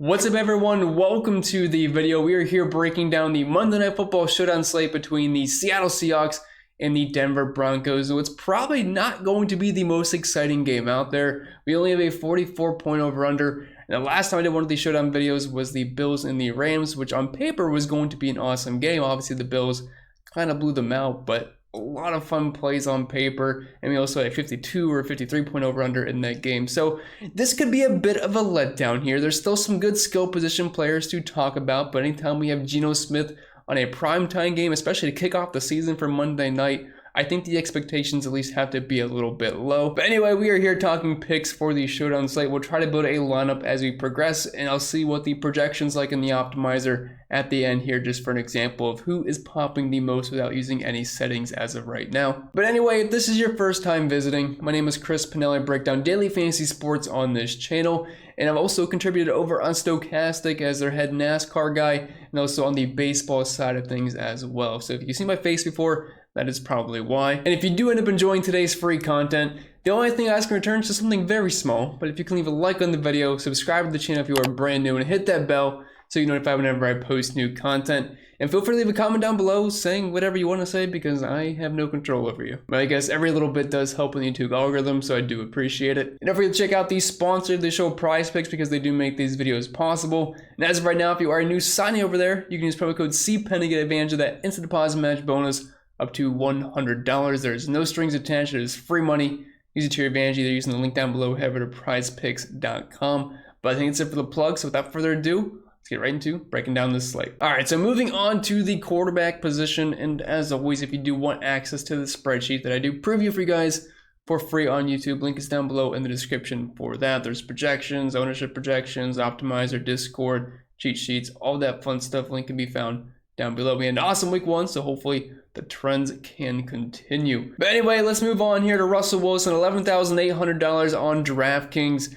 What's up, everyone? Welcome to the video. We are here breaking down the Monday Night Football showdown slate between the Seattle Seahawks and the Denver Broncos. So it's probably not going to be the most exciting game out there. We only have a 44-point over-under. And the last time I did one of these showdown videos was the Bills and the Rams, which on paper was going to be an awesome game. Obviously, the Bills kind of blew them out, but a lot of fun plays on paper, and we also had a 52 or 53-point over-under in that game. So this could be a bit of a letdown here. There's still some good skill position players to talk about, but anytime we have Geno Smith on a primetime game, especially to kick off the season for Monday night, I think the expectations at least have to be a little bit low. But anyway, we are here talking picks for the showdown slate. We'll try to build a lineup as we progress, and I'll see what the projections like in the optimizer at the end here, just for an example of who is popping the most without using any settings as of right now. But anyway, if this is your first time visiting, my name is Chris Pennell. I break down daily fantasy sports on this channel, and I've also contributed over on Stochastic as their head NASCAR guy, and also on the baseball side of things as well. So if you've seen my face before, that is probably why. And if you do end up enjoying today's free content, the only thing I ask in return is just something very small. But if you can leave a like on the video, subscribe to the channel if you are brand new, and hit that bell so you're notified whenever I post new content. And feel free to leave a comment down below saying whatever you want to say, because I have no control over you. But I guess every little bit does help in the YouTube algorithm, so I do appreciate it. And don't forget to check out the sponsor of the show, Prize Picks, because they do make these videos possible. And as of right now, if you are a new signing over there, you can use promo code CPEN to get advantage of that instant deposit match bonus up to $100. There's no strings attached. It is free money. Use it to your advantage, either using the link down below, head over to prizepicks.com. But I think that's it for the plug. So without further ado, let's get right into breaking down this slate. All right, so moving on to the quarterback position. And as always, if you do want access to the spreadsheet that I do preview for you guys for free on YouTube, link is down below in the description for that. There's projections, ownership projections, optimizer, Discord, cheat sheets, all that fun stuff. Link can be found down below. We had an awesome week one, so hopefully the trends can continue. But anyway, let's move on here to Russell Wilson, $11,800 on DraftKings.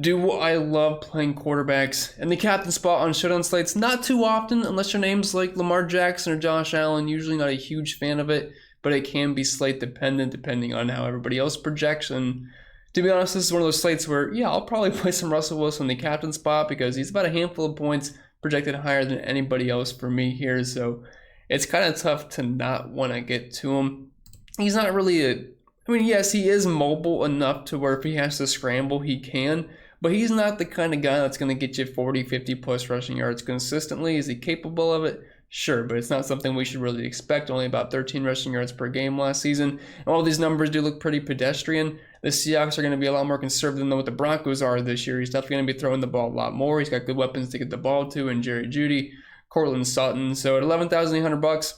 Do I love playing quarterbacks? And the captain spot on showdown slates, not too often, unless your name's like Lamar Jackson or Josh Allen. Usually not a huge fan of it, but it can be slate dependent depending on how everybody else projects. And to be honest, this is one of those slates where, yeah, I'll probably play some Russell Wilson in the captain spot because he's about a handful of points projected higher than anybody else for me here. So it's kind of tough to not want to get to him. He's not really yes, he is mobile enough to where if he has to scramble, he can, but he's not the kind of guy that's going to get you 40, 50 plus rushing yards consistently. Is he capable of it? Sure, but it's not something we should really expect. Only about 13 rushing yards per game last season. And all these numbers do look pretty pedestrian. The Seahawks are going to be a lot more conservative than what the Broncos are this year. He's definitely going to be throwing the ball a lot more. He's got good weapons to get the ball to, and Jerry Jeudy, Cortland Sutton. So at $11,800,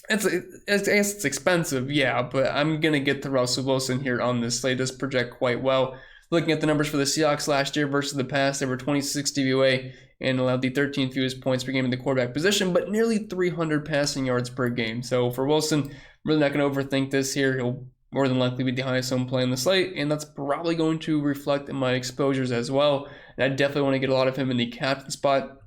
I guess it's expensive, yeah, but I'm going to get the Russell Wilson here on this slate. It does project quite well. Looking at the numbers for the Seahawks last year versus the past, they were 26 DVOA and allowed the 13th fewest points per game in the quarterback position, but nearly 300 passing yards per game. So for Wilson, really not going to overthink this here. He'll more than likely be the highest home play in the slate, and that's probably going to reflect in my exposures as well. And I definitely want to get a lot of him in the captain spot,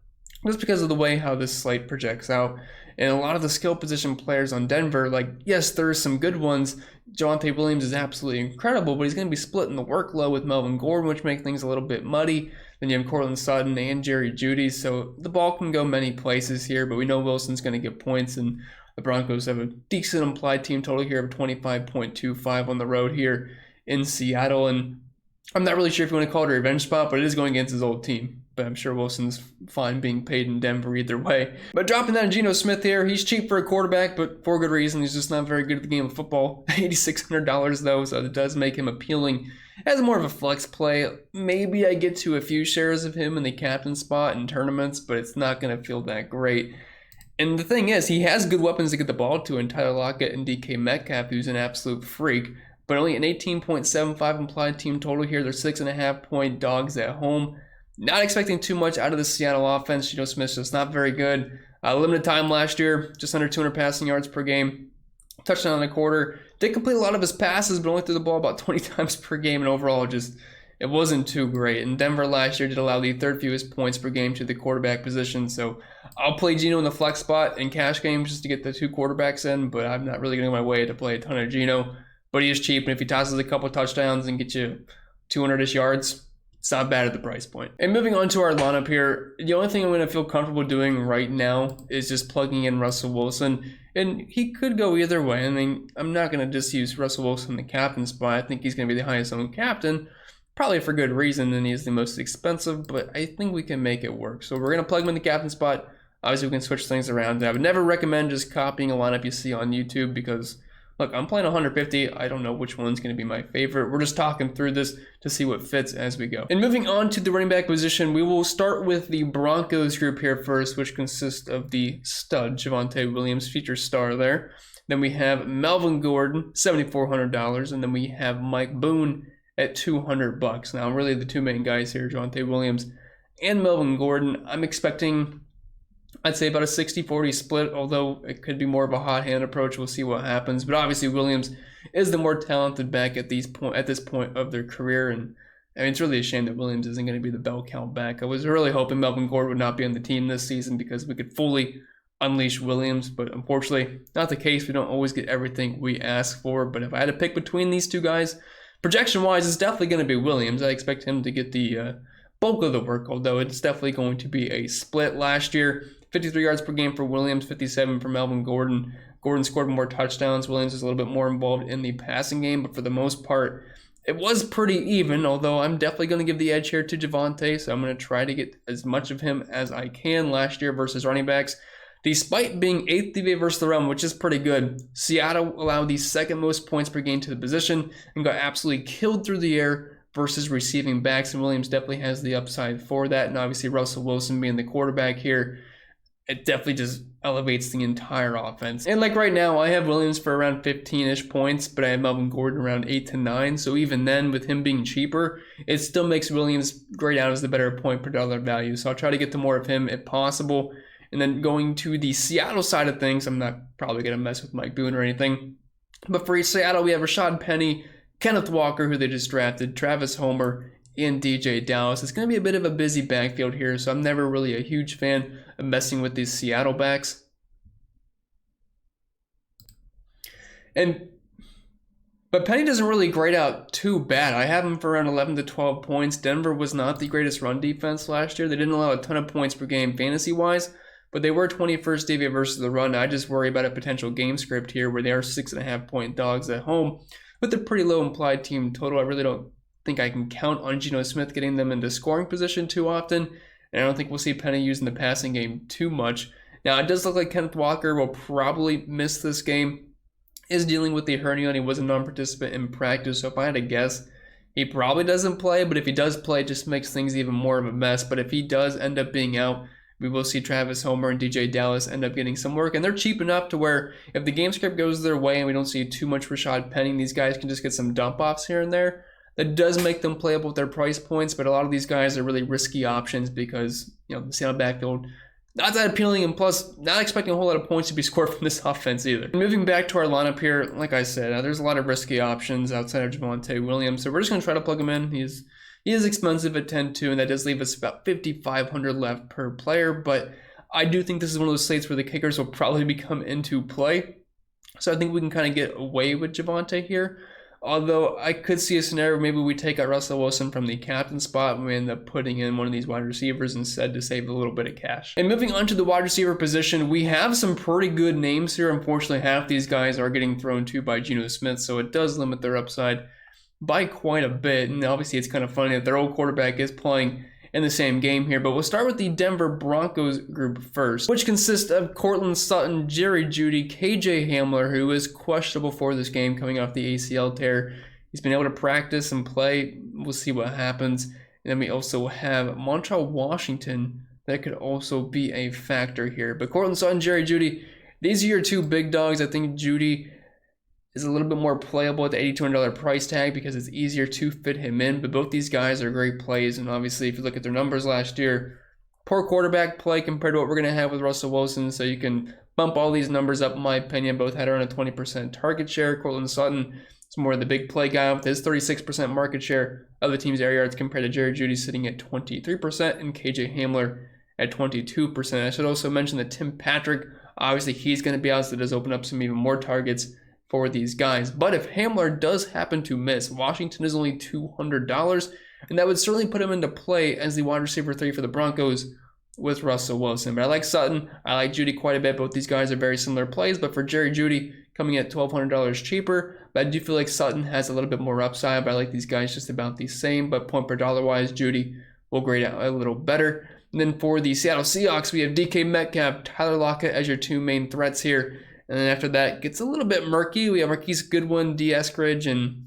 just because of the way how this slate projects out. And a lot of the skill position players on Denver, like, yes, there are some good ones. Javonte Williams is absolutely incredible, but he's going to be splitting the workload with Melvin Gordon, which makes things a little bit muddy. Then you have Cortland Sutton and Jerry Jeudy, so the ball can go many places here, but we know Wilson's going to get points, and the Broncos have a decent implied team total here of 25.25 on the road here in Seattle. And I'm not really sure if you want to call it a revenge spot, but it is going against his old team. But I'm sure Wilson's fine being paid in Denver either way. But dropping down Geno Smith here, he's cheap for a quarterback, but for good reason. He's just not very good at the game of football. $8,600 though, so it does make him appealing as more of a flex play. Maybe I get to a few shares of him in the captain spot in tournaments, but it's not going to feel that great. And the thing is, he has good weapons to get the ball to in Tyler Lockett and DK Metcalf, who's an absolute freak. But only an 18.75 implied team total here. They're 6.5-point dogs at home. Not expecting too much out of the Seattle offense. Geno Smith's just not very good. Limited time last year, just under 200 passing yards per game. Touchdown and a quarter. Did complete a lot of his passes, but only threw the ball about 20 times per game. And overall, it wasn't too great. And Denver last year did allow the third fewest points per game to the quarterback position. So I'll play Geno in the flex spot in cash games just to get the two quarterbacks in. But I'm not really getting my way to play a ton of Geno. But he is cheap. And if he tosses a couple touchdowns and gets you 200-ish yards, It's not bad at the price point. And moving on to our lineup here, the only thing I'm going to feel comfortable doing right now is just plugging in Russell Wilson. And he could go either way. I mean, I'm not going to just use Russell Wilson in the captain spot. I think he's going to be the highest owned captain, probably for good reason, and he's the most expensive, but I think we can make it work. So we're going to plug him in the captain spot. Obviously, we can switch things around. I would never recommend just copying a lineup you see on YouTube because, look, I'm playing 150. I don't know which one's going to be my favorite. We're just talking through this to see what fits as we go. And moving on to the running back position, we will start with the Broncos group here first, which consists of the stud, Javonte Williams, feature star there. Then we have Melvin Gordon, $7,400. And then we have Mike Boone at $200. Now, really the two main guys here, Javonte Williams and Melvin Gordon. I'm expecting, I'd say, about a 60-40 split, although it could be more of a hot hand approach. We'll see what happens. But obviously, Williams is the more talented back at this point of their career. And I mean, it's really a shame that Williams isn't going to be the bell cow back. I was really hoping Melvin Gordon would not be on the team this season because we could fully unleash Williams. But unfortunately, not the case. We don't always get everything we ask for. But if I had to pick between these two guys, projection-wise, it's definitely going to be Williams. I expect him to get the bulk of the work, although it's definitely going to be a split. Last year, 53 yards per game for Williams, 57 for Melvin Gordon. Gordon scored more touchdowns. Williams was a little bit more involved in the passing game, but for the most part, it was pretty even, although I'm definitely going to give the edge here to Javonte, so I'm going to try to get as much of him as I can. Last year versus running backs, despite being 8th DVA versus the run, which is pretty good, Seattle allowed the second most points per game to the position and got absolutely killed through the air versus receiving backs, and Williams definitely has the upside for that. And obviously Russell Wilson being the quarterback here, it definitely just elevates the entire offense. And like right now, I have Williams for around 15-ish points, but I have Melvin Gordon around 8 to 9. So even then, with him being cheaper, it still makes Williams grade out as the better point per dollar value. So I'll try to get to more of him if possible. And then going to the Seattle side of things, I'm not probably going to mess with Mike Boone or anything. But for Seattle, we have Rashad Penny, Kenneth Walker, who they just drafted, Travis Homer, and DJ Dallas. It's going to be a bit of a busy backfield here, so I'm never really a huge fan of messing with these Seattle backs. But Penny doesn't really grade out too bad. I have him for around 11 to 12 points. Denver was not the greatest run defense last year. They didn't allow a ton of points per game fantasy-wise, but they were 21st DVA versus the run. I just worry about a potential game script here where they are 6.5-point dogs at home with a pretty low implied team total. I really don't think I can count on Geno Smith getting them into scoring position too often, and I don't think we'll see Penny using the passing game too much. Now, it does look like Kenneth Walker will probably miss this game. Is dealing with the hernia, and he was a non-participant in practice, so if I had to guess, he probably doesn't play, but if he does play, it just makes things even more of a mess. But if he does end up being out, we will see Travis Homer and DJ Dallas end up getting some work, and they're cheap enough to where if the game script goes their way and we don't see too much Rashad Penny, these guys can just get some dump-offs here and there. That does make them playable with their price points, but a lot of these guys are really risky options because, the Seattle backfield, not that appealing, and plus, not expecting a whole lot of points to be scored from this offense either. Moving back to our lineup here, like I said, there's a lot of risky options outside of Javonte Williams, so we're just going to try to plug him in. He is expensive at 10-2, and that does leave us about $5,500 left per player, but I do think this is one of those slates where the kickers will probably become into play, so I think we can kind of get away with Javonte here. Although I could see a scenario maybe we take out Russell Wilson from the captain spot and we end up putting in one of these wide receivers instead to save a little bit of cash. And moving on to the wide receiver position, we have some pretty good names here. Unfortunately, half these guys are getting thrown to by Geno Smith, so it does limit their upside by quite a bit. And obviously, it's kind of funny that their old quarterback is playing in the same game here, but we'll start with the Denver Broncos group first, which consists of Courtland Sutton, Jerry Jeudy, KJ Hamler, who is questionable for this game coming off the ACL tear. He's been able to practice and play. We'll see what happens. And then we also have Montrell Washington. That could also be a factor here. But Courtland Sutton, Jerry Jeudy, these are your two big dogs. I think Jeudy is a little bit more playable at the $8,200 price tag because it's easier to fit him in, but both these guys are great plays, and obviously if you look at their numbers last year, poor quarterback play compared to what we're going to have with Russell Wilson, so you can bump all these numbers up in my opinion. Both had around a 20% target share. Courtland Sutton is more of the big play guy with his 36% market share of the team's air yards compared to Jerry Jeudy sitting at 23% and KJ Hamler at 22%. I should also mention that Tim Patrick, obviously he's going to be out, so that does open up some even more targets for these guys. But if Hamler does happen to miss, Washington is only $200. And that would certainly put him into play as the wide receiver 3 for the Broncos with Russell Wilson. But I like Sutton. I like Jeudy quite a bit. Both these guys are very similar plays, but for Jerry Jeudy, coming at $1,200 cheaper. But I do feel like Sutton has a little bit more upside, but I like these guys just about the same. But point per dollar wise, Jeudy will grade out a little better. And then for the Seattle Seahawks, we have DK Metcalf, Tyler Lockett as your two main threats here. And then after that, it gets a little bit murky. We have Marquise Goodwin, D. Eskridge, and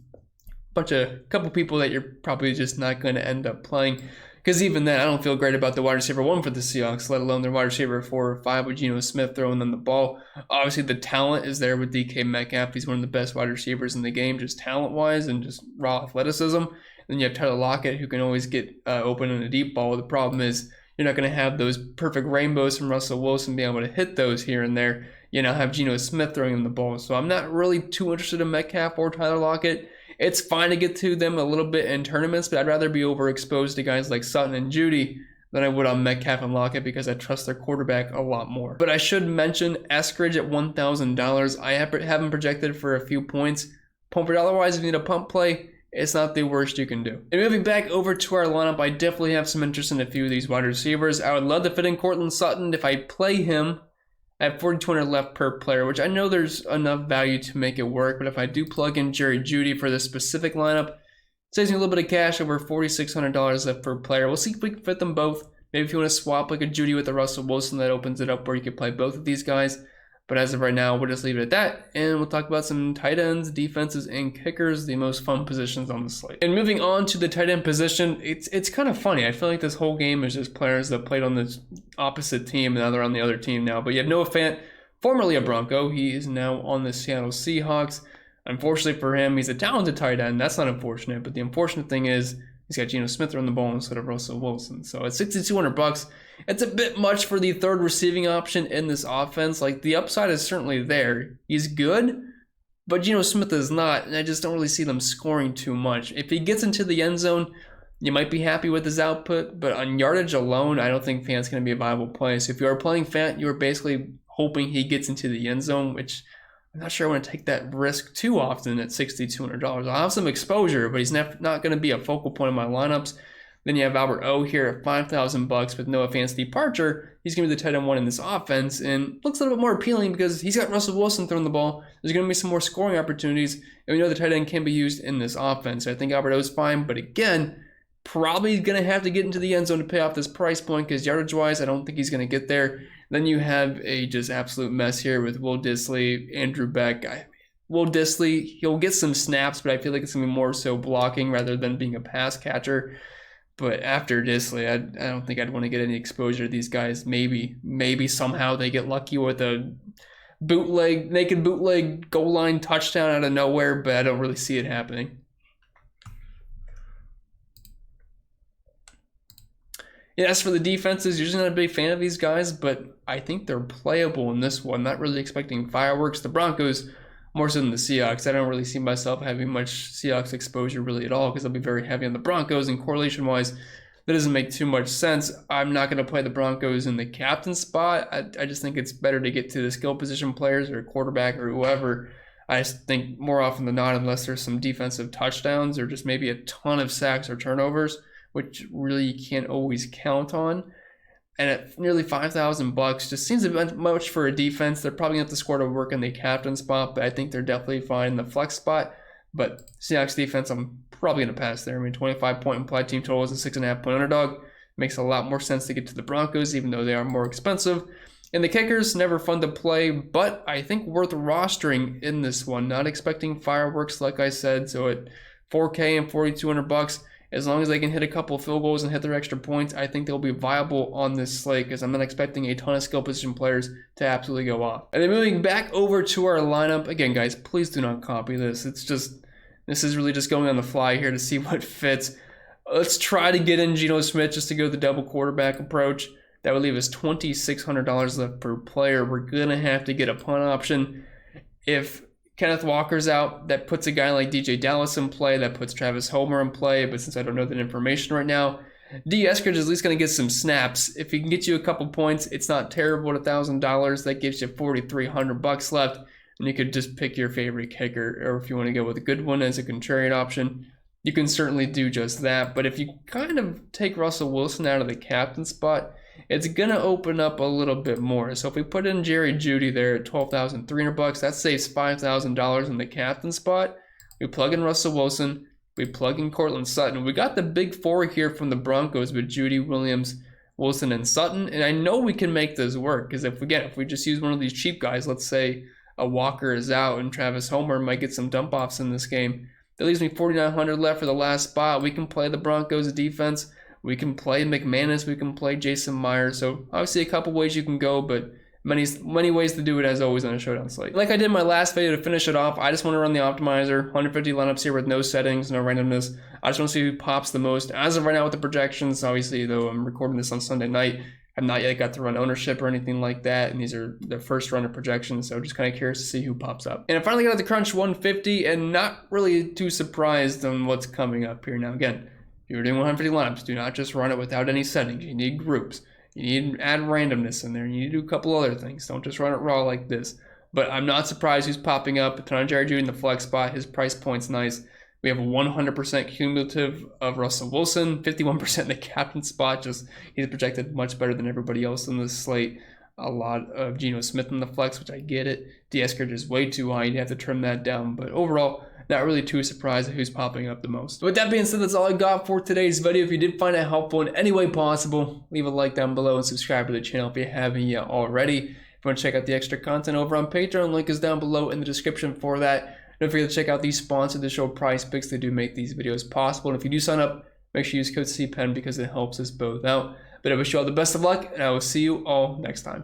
a couple people that you're probably just not going to end up playing. Because even then, I don't feel great about the wide receiver 1 for the Seahawks, let alone their wide receiver 4 or 5 with Geno Smith throwing them the ball. Obviously, the talent is there with DK Metcalf. He's one of the best wide receivers in the game, just talent-wise and just raw athleticism. And then you have Tyler Lockett, who can always get open in a deep ball. The problem is you're not going to have those perfect rainbows from Russell Wilson being able to hit those here and there. You know, have Geno Smith throwing him the ball. So I'm not really too interested in Metcalf or Tyler Lockett. It's fine to get to them a little bit in tournaments, but I'd rather be overexposed to guys like Sutton and Jeudy than I would on Metcalf and Lockett because I trust their quarterback a lot more. But I should mention Eskridge at $1,000. I have him projected for a few points. Point per dollar wise, if you need a pump play, it's not the worst you can do. And moving back over to our lineup, I definitely have some interest in a few of these wide receivers. I would love to fit in Courtland Sutton if I play him. I have 4,200 left per player, which I know there's enough value to make it work, but if I do plug in Jerry Jeudy for this specific lineup, it saves me a little bit of cash, over $4,600 left per player. We'll see if we can fit them both. Maybe if you want to swap like a Jeudy with a Russell Wilson, that opens it up where you could play both of these guys. But as of right now, we'll just leave it at that, and we'll talk about some tight ends, defenses, and kickers, the most fun positions on the slate. And moving on to the tight end position, it's kind of funny. I feel like this whole game is just players that played on this opposite team, and now they're on the other team now. But you have Noah Fant, formerly a Bronco. He is now on the Seattle Seahawks. Unfortunately for him, he's a talented tight end. That's not unfortunate, but the unfortunate thing is he's got Geno Smith on the ball instead of Russell Wilson. So at $6,200, it's a bit much for the third receiving option in this offense. Like, the upside is certainly there. He's good, but Geno Smith is not, and I just don't really see them scoring too much. If he gets into the end zone, you might be happy with his output, but on yardage alone, I don't think Fant's going to be a viable play. So if you are playing Fant, you are basically hoping he gets into the end zone, which I'm not sure I want to take that risk too often at $6,200. I'll have some exposure, but he's not going to be a focal point in my lineups. Then you have Albert O here at $5,000 with Noah Fant's departure. He's going to be the tight end 1 in this offense, and looks a little bit more appealing because he's got Russell Wilson throwing the ball. There's going to be some more scoring opportunities, and we know the tight end can be used in this offense. So I think Albert O is fine, but again, probably going to have to get into the end zone to pay off this price point because yardage-wise, I don't think he's going to get there. Then you have a just absolute mess here with Will Dissly, Andrew Beck. Will Dissly, he'll get some snaps, but I feel like it's going to be more so blocking rather than being a pass catcher. But after Dissly, I don't think I'd want to get any exposure to these guys. Maybe somehow they get lucky with a naked bootleg goal line touchdown out of nowhere, but I don't really see it happening. Yeah, as for the defenses, usually not a big fan of these guys, but I think they're playable in this one. Not really expecting fireworks. The Broncos, more so than the Seahawks. I don't really see myself having much Seahawks exposure really at all because I'll be very heavy on the Broncos, and correlation-wise, that doesn't make too much sense. I'm not going to play the Broncos in the captain spot. I just think it's better to get to the skill position players or quarterback or whoever. I just think more often than not, unless there's some defensive touchdowns or just maybe a ton of sacks or turnovers, which really you can't always count on. And at nearly $5,000, just seems a bit much for a defense. They're probably going to have to score to work in the captain spot, but I think they're definitely fine in the flex spot. But Seahawks defense, I'm probably going to pass there. I mean, 25-point implied team total is a 6.5-point underdog. Makes a lot more sense to get to the Broncos, even though they are more expensive. And the kickers, never fun to play, but I think worth rostering in this one. Not expecting fireworks, like I said. So at $4K and $4,200, as long as they can hit a couple of field goals and hit their extra points, I think they'll be viable on this slate because I'm not expecting a ton of skill position players to absolutely go off. And then moving back over to our lineup. Again, guys, please do not copy this. This is really just going on the fly here to see what fits. Let's try to get in Geno Smith just to go the double quarterback approach. That would leave us $2,600 left per player. We're going to have to get a punt option. If Kenneth Walker's out, that puts a guy like DJ Dallas in play. That puts Travis Homer in play. But since I don't know that information right now, D. Eskridge is at least going to get some snaps. If he can get you a couple points, it's not terrible at $1,000. That gives you $4,300 left. And you could just pick your favorite kicker. Or if you want to go with a good one as a contrarian option, you can certainly do just that. But if you kind of take Russell Wilson out of the captain spot, it's gonna open up a little bit more. So if we put in Jerry Jeudy there at $12,300, that saves $5,000 in the captain spot. We plug in Russell Wilson, we plug in Cortland Sutton. We got the big four here from the Broncos with Jeudy, Williams, Wilson, and Sutton. And I know we can make this work, because if we just use one of these cheap guys, let's say a Walker is out and Travis Homer might get some dump offs in this game, that leaves me $4,900 left for the last spot. We can play the Broncos defense. We can play McManus. We can play Jason Myers. So obviously a couple ways you can go, but many ways to do it, as always, on a showdown slate. Like I did in my last video to finish it off, I just want to run the optimizer. 150 lineups here with no settings, no randomness. I just want to see who pops the most. As of right now with the projections, obviously, though I'm recording this on Sunday night, I've not yet got to run ownership or anything like that, and these are the first run of projections, so just kind of curious to see who pops up. And I finally got to crunch 150, and not really too surprised on what's coming up here. Now again, if you're doing 150 lineups, do not just run it without any settings. You need groups. You need to add randomness in there. You need to do a couple other things. Don't just run it raw like this. But I'm not surprised who's popping up. A ton of Jerry Jeudy in the flex spot. His price point's nice. We have a 100% cumulative of Russell Wilson, 51% in the captain spot. Just he's projected much better than everybody else in this slate. A lot of Geno Smith in the flex, which I get it. De-Escherich's is way too high. You have to trim that down. But overall, not really too surprised at who's popping up the most. With that being said, that's all I got for today's video. If you did find it helpful in any way possible, leave a like down below and subscribe to the channel if you haven't yet already. If you want to check out the extra content over on Patreon, link is down below in the description for that. Don't forget to check out these sponsored to show price picks. They do make these videos possible. And if you do sign up, make sure you use code CPEN because it helps us both out. But I wish you all the best of luck, and I will see you all next time.